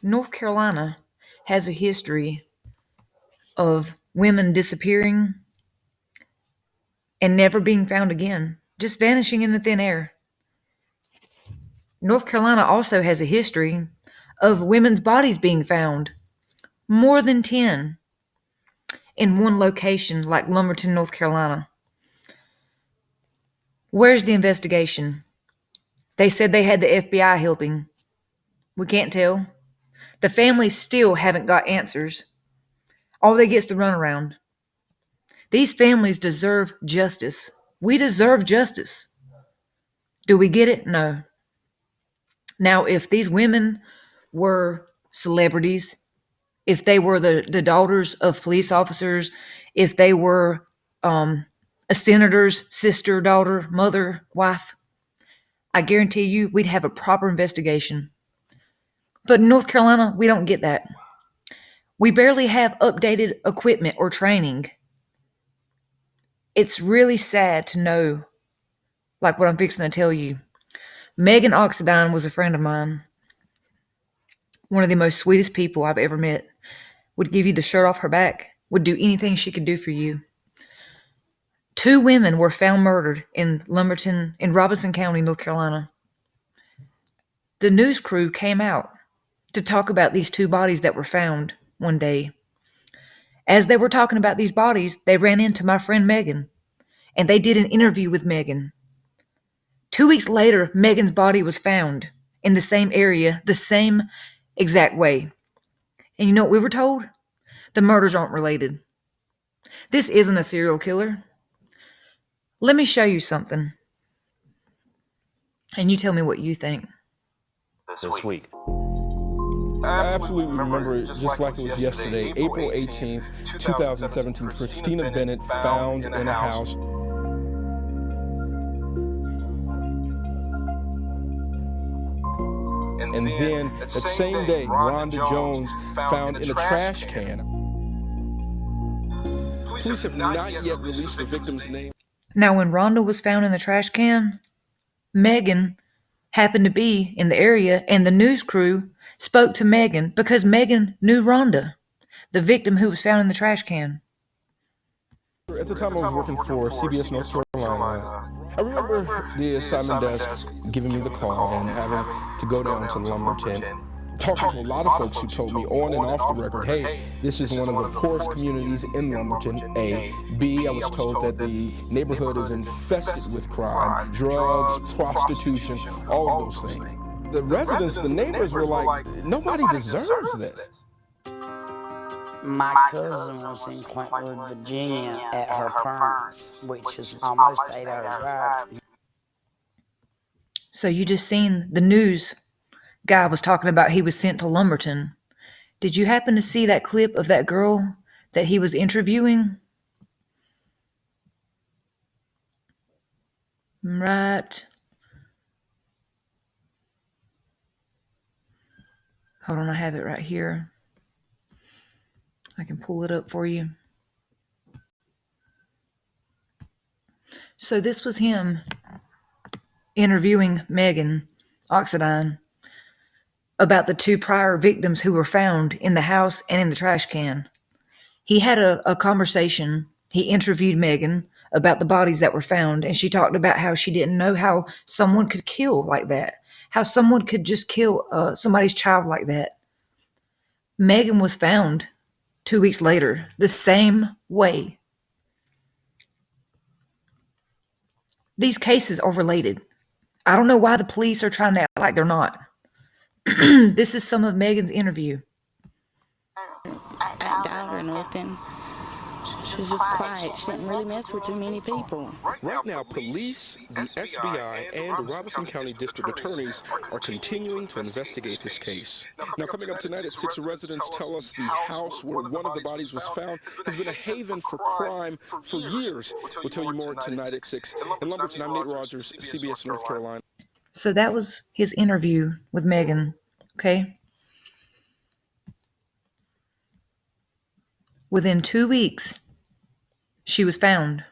North Carolina has a history of women disappearing and never being found again, just vanishing into thin air. North Carolina also has a history of women's bodies being found, more than 10, in one location like Lumberton, North Carolina. Where's the investigation? They said they had the FBI helping. We can't tell. The families still haven't got answers. All they get's the runaround. These families deserve justice. We deserve justice. Do we get it? No. Now, if these women were celebrities, if they were the daughters of police officers, if they were a senator's sister, daughter, mother, wife, I guarantee you we'd have a proper investigation. But in North Carolina, we don't get that. We barely have updated equipment or training. It's really sad to know, like what I'm fixing to tell you. Megan Oxidine was a friend of mine, one of the most sweetest people I've ever met, would give you the shirt off her back, would do anything she could do for you. 2 women were found murdered in Lumberton, in Robinson County, North Carolina. The news crew came out to talk about these 2 bodies that were found one day. As they were talking about these bodies, they ran into my friend Megan, and they did an interview with Megan. 2 weeks later, Megan's body was found in the same area, the same exact way. And you know what we were told? The murders aren't related. This isn't a serial killer. Let me show you something, and you tell me what you think. This week. I absolutely remember it just like it was yesterday, April 18th, 2017. Christina Bennett found in a house. And then that same day, Rhonda Jones found in a trash can. Police have not yet released the victim's name. Now, when Rhonda was found in the trash can, Megan happened to be in the area, and the news crew spoke to Megan because Megan knew Rhonda, the victim who was found in the trash can. At the time I was working for CBS North Carolina, I remember the assignment desk giving me the call and having to go down to Lumberton, talking to a lot of folks who told me on and off the record, hey, this is one of the poorest communities in Lumberton, A. B, I was told that the neighborhood is infested with crime, drugs, prostitution, all of those things. The residents, the neighbors were like, nobody deserves this. My cousin was in Clintwood, Virginia at her parents', which is almost 8-hour drive. So you just seen the news guy was talking about he was sent to Lumberton. Did you happen to see that clip of that girl that he was interviewing? Right. Hold on, I have it right here. I can pull it up for you. So this was him interviewing Megan Oxidine about the 2 prior victims who were found in the house and in the trash can. He had a conversation. He interviewed Megan about the bodies that were found, and she talked about how she didn't know how someone could kill like that, how someone could just kill somebody's child like that. Megan was found 2 weeks later, the same way. These cases are related. I don't know why the police are trying to act like they're not. This is some of Megan's interview. I doubt her nothing. She's just quiet. She didn't really mess with too many people. Right now, police, the FBI, and the Robinson County District Attorneys are continuing to investigate this case. Now, coming up tonight at 6, residents tell us the house where one of the bodies was found has been a haven for crime for years. We'll tell you more tonight at 6. In Lumberton, I'm Nate Rogers, CBS North Carolina. So that was his interview with Megan, okay? Within 2 weeks, she was found.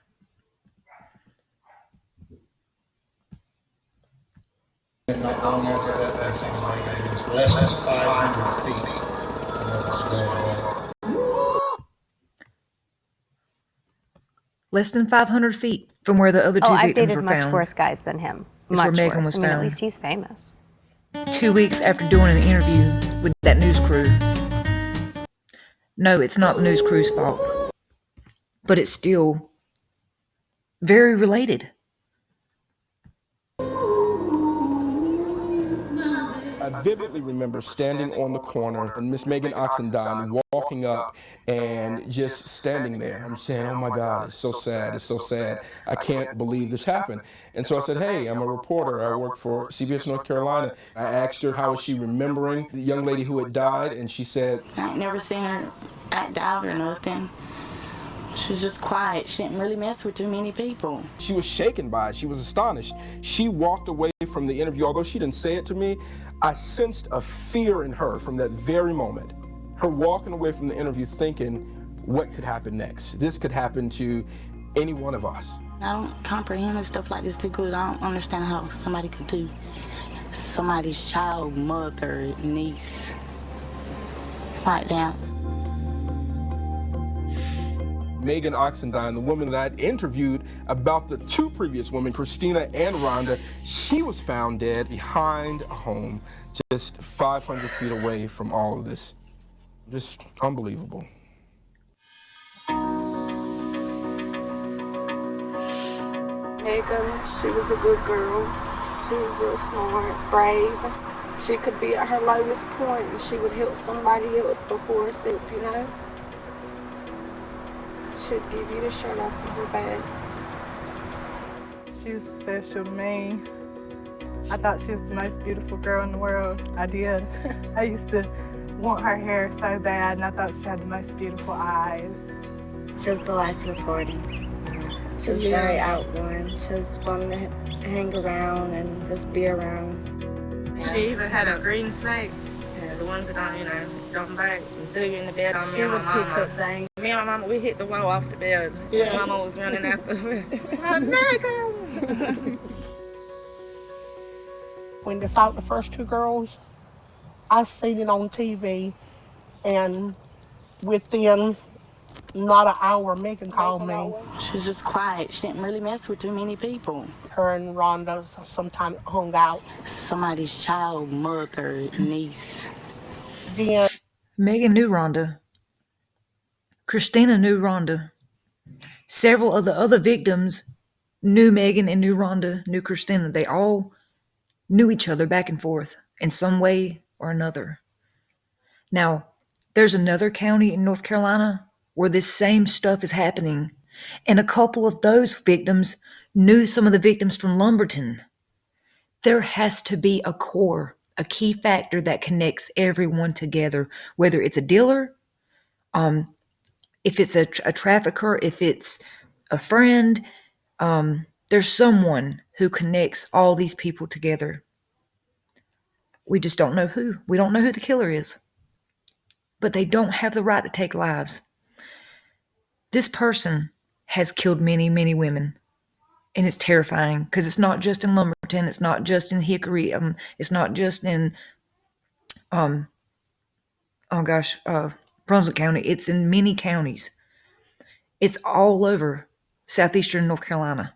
Not long after that thing, my name is less than 500 feet from where those girls were. Less than 500 feet from where the other two I've victims dated were much found. worse guys than him. Is where Much Megan worse. was I mean, at found. least he's famous. 2 weeks after doing an interview with that news crew. No, it's not the news crew's fault. But it's still very related. I vividly remember standing on the corner and Miss Megan Oxendine walking up and just standing there. I'm saying, oh my God, it's so sad, it's so sad. I can't believe this happened. And so I said, hey, I'm a reporter. I work for CBS North Carolina. I asked her how was she remembering the young lady who had died, and she said, I ain't never seen her act out or nothing. She's just quiet. She didn't really mess with too many people. she was shaken by it. She was astonished. She walked away from the interview. Although she didn't say it to me, I sensed a fear in her from that very moment. Her walking away from the interview thinking, what could happen next? This could happen to any one of us. I don't comprehend stuff like this too good. I don't understand how somebody could do somebody's child, mother, niece like that. Megan Oxendine, the woman that I'd interviewed about the two previous women, Christina and Rhonda, she was found dead behind a home just 500 feet away from all of this. Just unbelievable. Megan, she was a good girl. She was real smart, brave. She could be at her lowest point and she would help somebody else before herself, you know? She'd give you the shirt off of her back. She was special to me. I thought she was the most beautiful girl in the world. I did. I used to want her hair so bad, and I thought she had the most beautiful eyes. She was the life of the party. She was very outgoing. She was fun to hang around and just be around. She even had a green snake. The ones that don't bite and threw you in the bed on me and my mama. Pick up things. Me and my mama, we hit the wall off the bed. Yeah. Mama was running after her. Megan! When they fought the first two girls, I seen it on TV, and within not an hour, Megan called me. She's just quiet. She didn't really mess with too many people. Her and Rhonda sometimes hung out. Somebody's child, mother, niece. Then Megan knew Rhonda. Christina knew Rhonda. Several of the other victims knew Megan and knew Rhonda, knew Christina. They all knew each other back and forth in some way or another. Now, there's another county in North Carolina where this same stuff is happening, and a couple of those victims knew some of the victims from Lumberton. There has to be a core, a key factor that connects everyone together, whether it's a dealer, if it's a trafficker, if it's a friend, there's someone who connects all these people together. We just don't know who. We don't know who the killer is. But they don't have the right to take lives. This person has killed many, many women. And it's terrifying because it's not just in Lumberton. It's not just in Hickory. It's not just in, Brunswick County. It's in many counties. It's all over southeastern North Carolina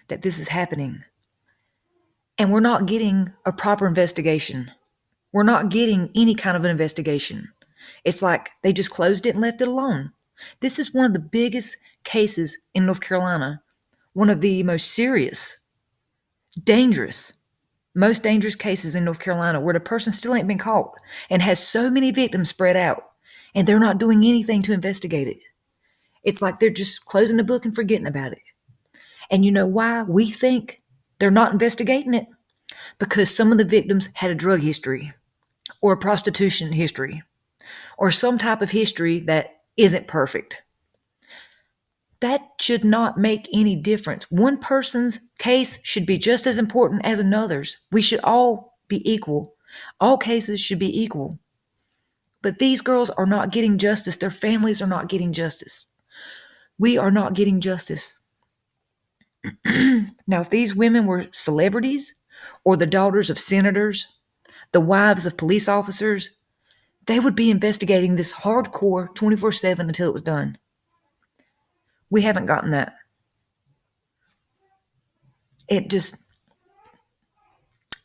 that this is happening. And we're not getting a proper investigation. We're not getting any kind of an investigation. It's like they just closed it and left it alone. This is one of the biggest cases in North Carolina, one of the most serious, most dangerous cases in North Carolina where the person still ain't been caught and has so many victims spread out, and they're not doing anything to investigate it. It's like they're just closing the book and forgetting about it. And you know why we think they're not investigating it? Because some of the victims had a drug history or a prostitution history or some type of history that isn't perfect. That should not make any difference. One person's case should be just as important as another's. We should all be equal. All cases should be equal. But these girls are not getting justice. Their families are not getting justice. We are not getting justice. Now, if these women were celebrities or the daughters of senators, the wives of police officers, they would be investigating this hardcore 24/7 until it was done. We haven't gotten that. It just,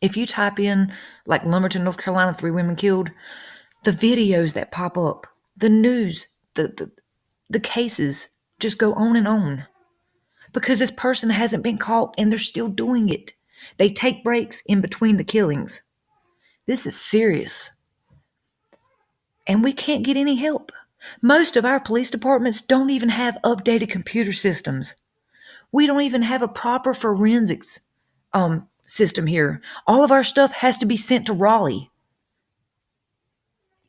if you type in like Lumberton, North Carolina, 3 women killed, the videos that pop up, the news, the cases just go on and on. Because this person hasn't been caught and they're still doing it. They take breaks in between the killings. This is serious. And we can't get any help. Most of our police departments don't even have updated computer systems. We don't even have a proper forensics system here. All of our stuff has to be sent to Raleigh.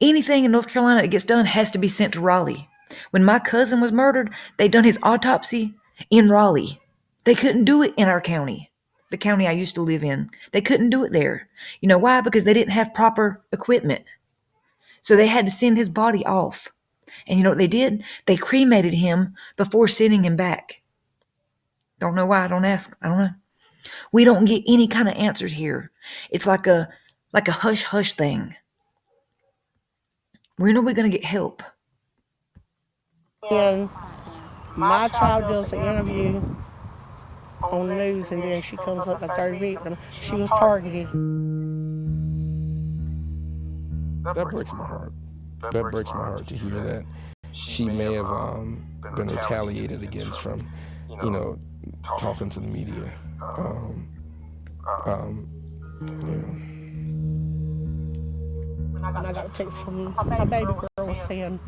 Anything in North Carolina that gets done has to be sent to Raleigh. When my cousin was murdered, they done his autopsy in Raleigh. They couldn't do it in our county, the county I used to live in. They couldn't do it there. You know why? Because they didn't have proper equipment. So they had to send his body off. And you know what they did? They cremated him before sending him back. Don't know why. Don't ask. I don't know. We don't get any kind of answers here. It's like a hush-hush thing. When are we going to get help? And my child does the interview on the news, and then she comes up the third victim. She was targeted. That breaks my heart. That breaks my heart to hear that she may have been retaliated against from, talking to the media. And I got a text from my baby girl saying,